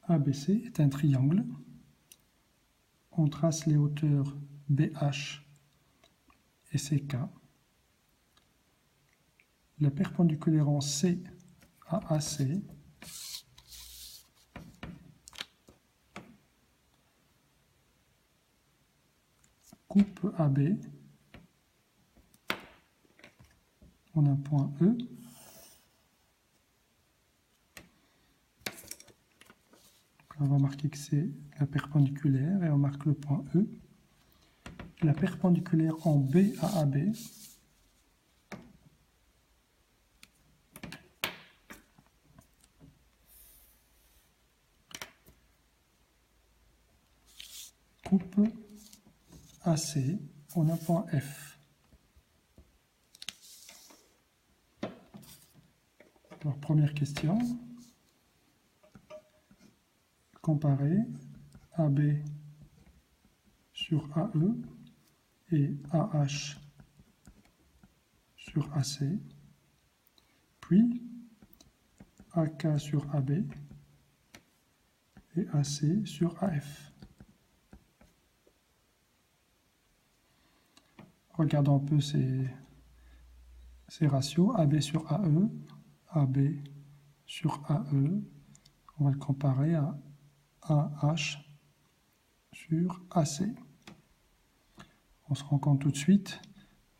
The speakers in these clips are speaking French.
ABC est un triangle. On trace les hauteurs BH et CK. La perpendiculaire en C à AC coupe AB en un point E. On va marquer que c'est la perpendiculaire et on marque le point E. La perpendiculaire en B à AB coupe AC en un point F. Alors, première question. Comparer AB sur AE et AH sur AC, puis AK sur AB et AC sur AF. Regardons un peu ces ratios. AB sur AE, AB sur AE, on va le comparer à AH sur AC. On se rend compte tout de suite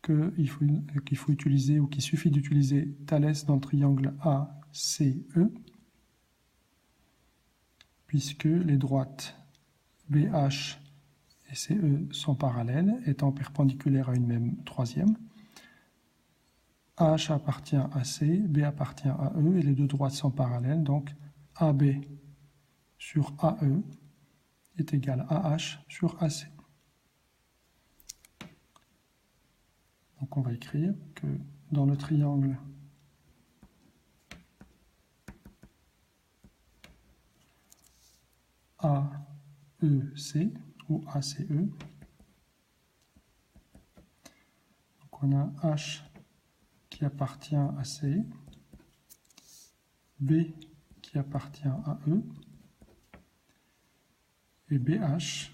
qu'il faut utiliser, ou qu'il suffit d'utiliser Thalès dans le triangle ACE, puisque les droites BH et CE sont parallèles, étant perpendiculaires à une même troisième. AH appartient à C, B appartient à E, et les deux droites sont parallèles, donc AB sur AE est égal à AH sur AC. Donc on va écrire que dans le triangle AEC ou ACE, donc on a H qui appartient à C, B qui appartient à E, et BH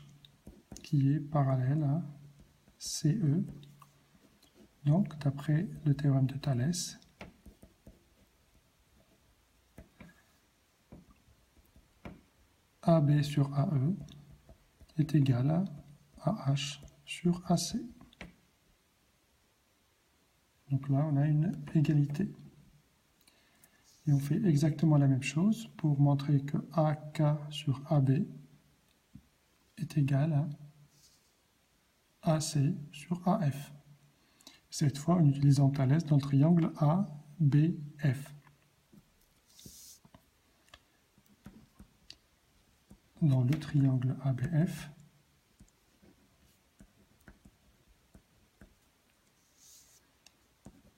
qui est parallèle à CE. Donc, d'après le théorème de Thalès, AB sur AE est égal à AH sur AC. Donc là, on a une égalité. Et on fait exactement la même chose pour montrer que AK sur AB est égal à AC sur AF. Cette fois en utilisant Thalès dans le triangle ABF. Dans le triangle ABF,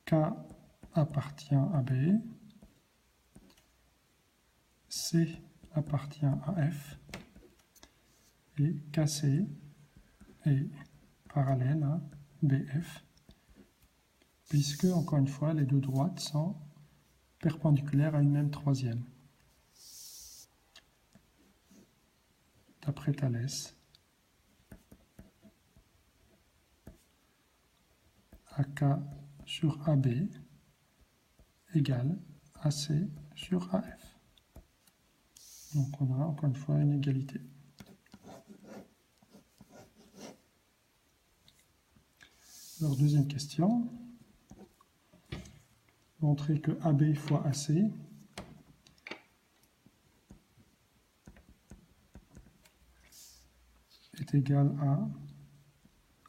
K appartient à B, C appartient à F, et KC est parallèle à BF, puisque, encore une fois, les deux droites sont perpendiculaires à une même troisième. D'après Thalès, AK sur AB égale AC sur AF. Donc on a encore une fois une égalité. Alors deuxième question. Montrer que AB fois AC est égal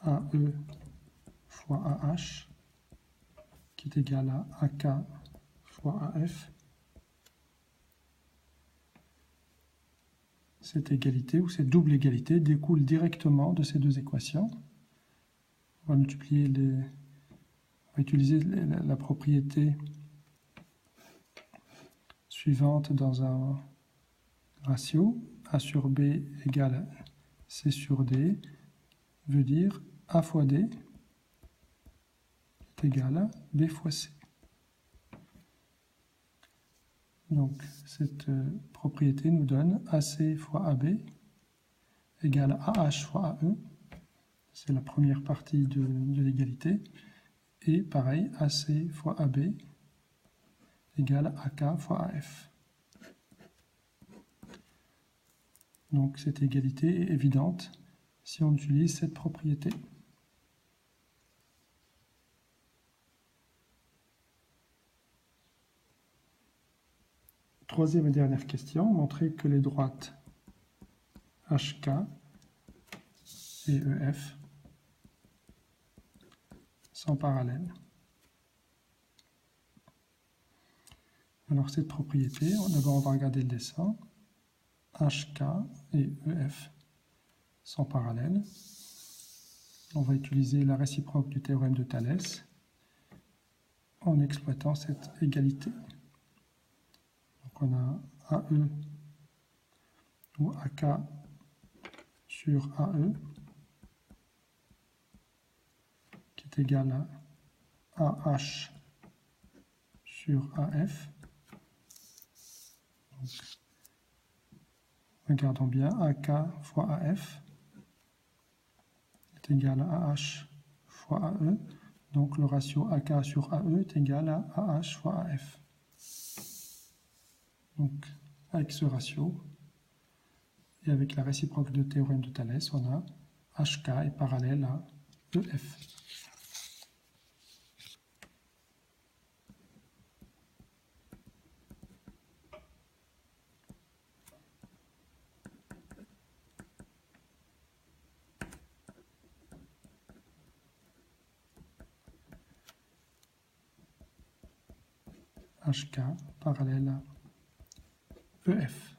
à AE fois AH, qui est égal à AK fois AF. Cette égalité, ou cette double égalité, découle directement de ces deux équations. On va multiplier on va utiliser la propriété suivante dans un ratio. A sur B égale C sur D, veut dire A fois D est égal à B fois C. Donc, cette propriété nous donne AC fois AB égale AH fois AE. C'est la première partie de l'égalité. Et pareil, AC fois AB égale AK fois AF. Donc, cette égalité est évidente si on utilise cette propriété. Troisième et dernière question, montrer que les droites HK et EF sont parallèles. Alors cette propriété, d'abord on va regarder le dessin. HK et EF sont parallèles. On va utiliser la réciproque du théorème de Thalès en exploitant cette égalité. Donc on a AE ou AK sur AE qui est égal à AH sur AF. Donc, regardons bien, AK fois AF est égal à AH fois AE. Donc le ratio AK sur AE est égal à AH fois AF. Donc avec ce ratio et avec la réciproque du théorème de Thalès, on a HK est parallèle à EF. HK parallèle à EF.